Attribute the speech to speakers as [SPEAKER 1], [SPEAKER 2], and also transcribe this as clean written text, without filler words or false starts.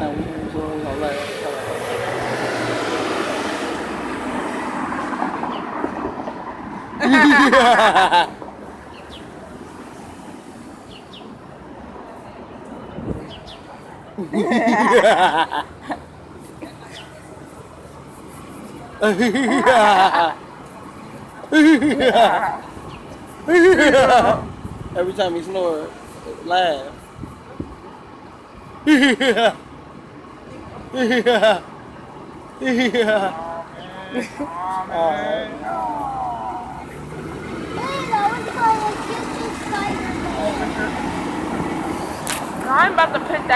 [SPEAKER 1] time we move, we're gonna laugh. Every time he snores, laugh. Yeah. Yeah. Yeah.
[SPEAKER 2] I'm about to put that